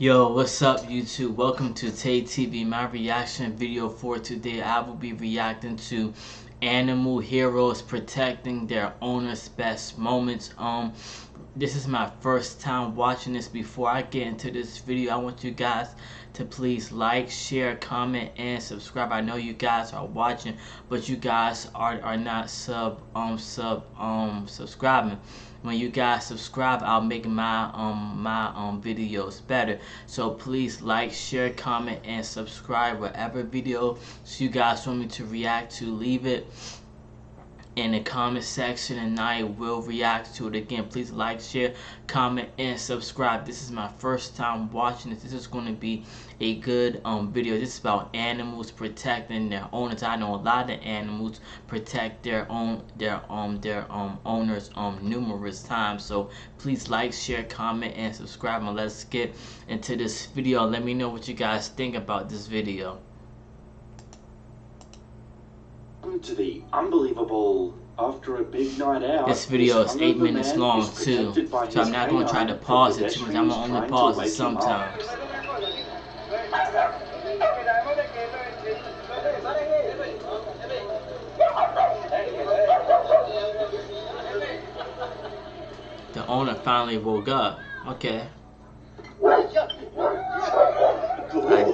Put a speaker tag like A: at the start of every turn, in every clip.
A: Yo, what's up YouTube? Welcome to Tay TV. My reaction video for today, I will be reacting to animal heroes protecting their owner's best moments. This is my first time watching this. Before I get into this video, I want you guys to please like, share, comment, and subscribe. I know you guys are watching, but you guys are not subscribing. When you guys subscribe, I'll make my videos better. So please like, share, comment, and subscribe. Whatever video you guys want me to react to, leave it in the comment section and I will react to it. Again, please like, share, comment, and subscribe. This is my first time watching this. This is going to be a good video. This is about animals protecting their owners. I know a lot of animals protect their owners numerous times. So please like, share, comment, and subscribe, and let's get into this video. Let me know what you guys think about this video.
B: To the unbelievable after a big night out.
A: This video is 8 minutes long too, so I'm not going to try to pause it too much. I'm going to only pause it sometimes. The owner finally woke up. Okay. I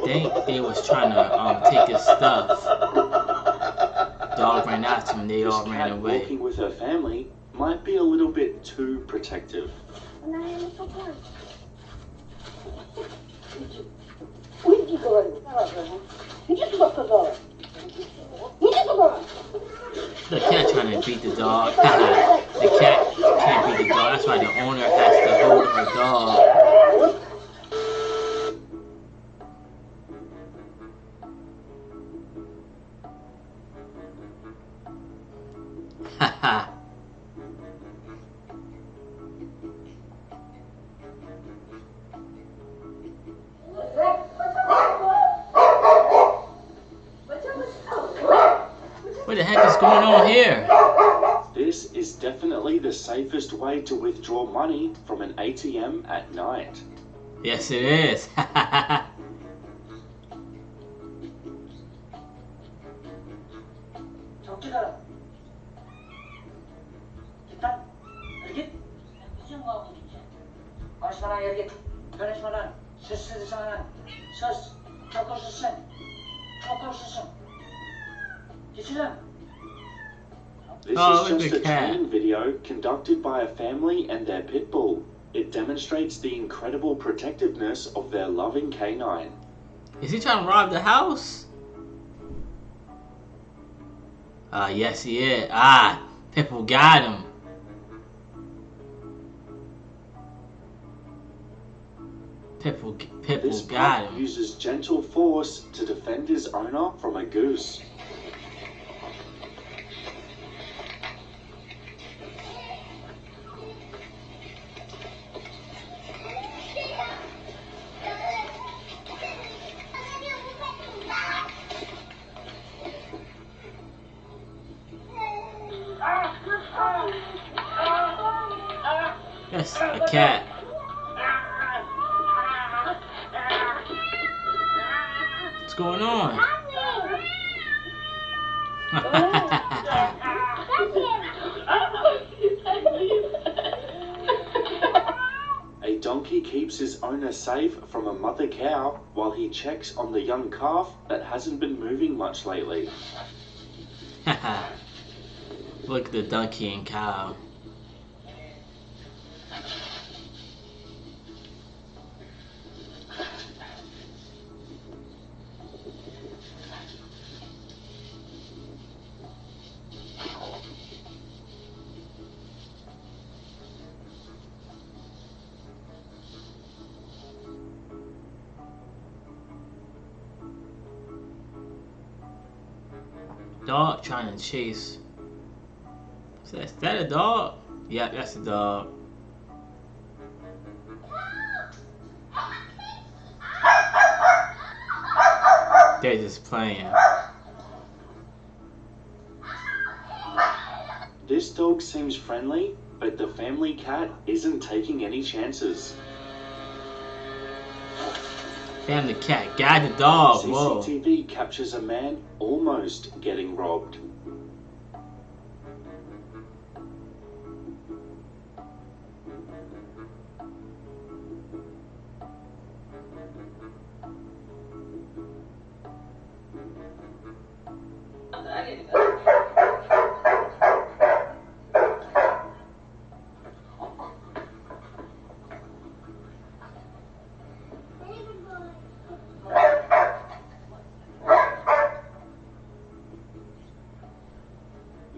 A: think they was trying to take his stuff. Dog ran after him, they all ran away.
B: Walking with her family might be a little bit too protective.
A: The cat trying to beat the dog. The cat can't beat the dog, that's why the owner has to hold her dog. Haha. What the heck is going on here?
B: This is definitely the safest way to withdraw money from an ATM at night.
A: Yes, it is.
B: This is just a training video conducted by a family and their pit bull. It demonstrates the incredible protectiveness of their loving canine.
A: Is he trying to rob the house? Yes he is. Pitbull got him. Pitbull got him.
B: Uses gentle force to defend his owner from a goose.
A: That's a cat. What's going on?
B: A donkey keeps his owner safe from a mother cow while he checks on the young calf that hasn't been moving much lately.
A: Look at the donkey and cow. Dog trying to chase. Is that a dog? Yep, that's a dog. They're just playing.
B: This dog seems friendly, but the family cat isn't taking any chances.
A: Damn, the cat got the dog. Whoa.
B: CCTV captures a man almost getting robbed.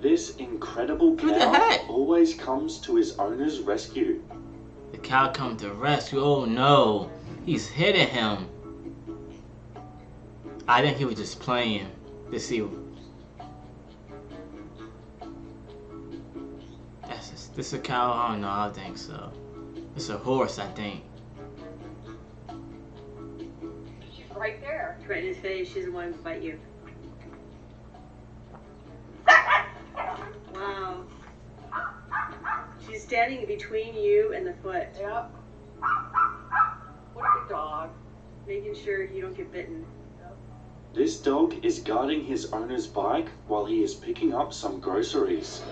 B: This incredible cow always comes to his owner's rescue.
A: The cow comes to rescue. Oh no, he's hitting him. I think he was just playing to see. This a cow? I don't know. I don't think so. It's a horse, I think.
C: She's right there.
D: Right in his face. She doesn't want him to bite you. Wow. She's standing between you and the foot.
C: Yep. What a good dog.
D: Making sure you don't get bitten.
B: This dog is guarding his owner's bike while he is picking up some groceries.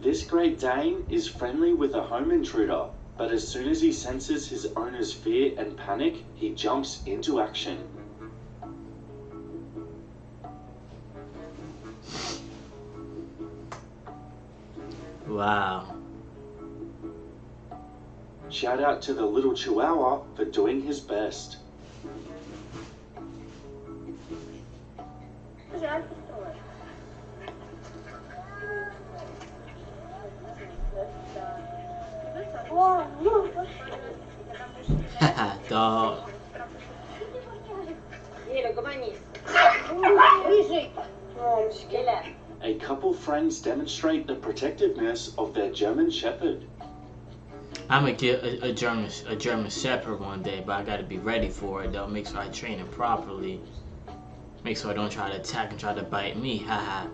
B: This Great Dane is friendly with a home intruder, but as soon as he senses his owner's fear and panic, he jumps into action.
A: Wow.
B: Shout out to the little Chihuahua for doing his best.
A: Haha, dog.
B: A couple friends demonstrate the protectiveness of their German Shepherd.
A: I'm gonna get a German Shepherd one day, but I gotta be ready for it though. Make sure I train it properly. Make sure I don't try to attack and try to bite me. Haha.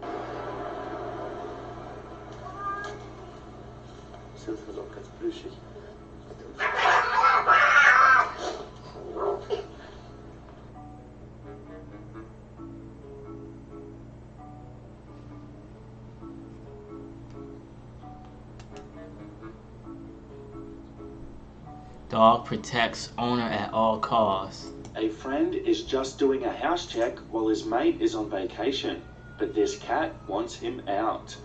A: Dog protects owner at all costs.
B: A friend is just doing a house check while his mate is on vacation, but this cat wants him out.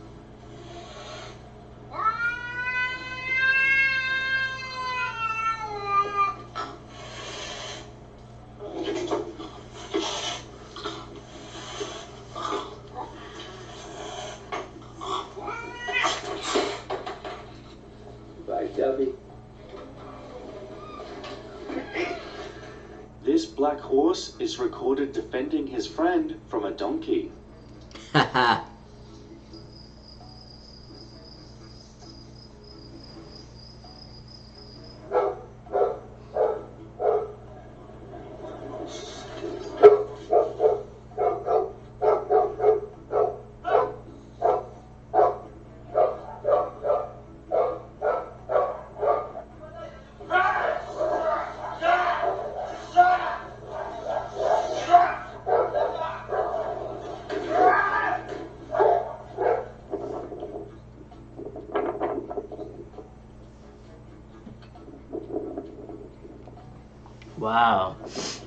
E: Bye, Tubby.
B: This black horse is recorded defending his friend from a donkey.
A: Haha. Wow,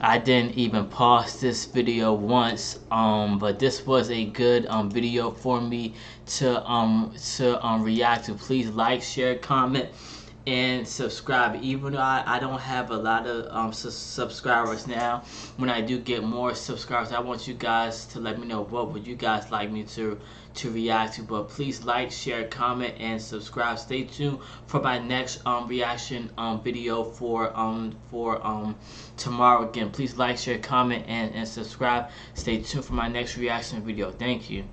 A: I didn't even pause this video once, but this was a good video for me to react to. Please like, share, comment, and subscribe. Even though I don't have a lot of subscribers now, when I do get more subscribers, I want you guys to let me know what would you guys like me to react to. But please like, share, comment, and subscribe. Stay tuned for my next reaction video for tomorrow. Again, please like, share, comment, and subscribe. Stay tuned for my next reaction video. Thank you.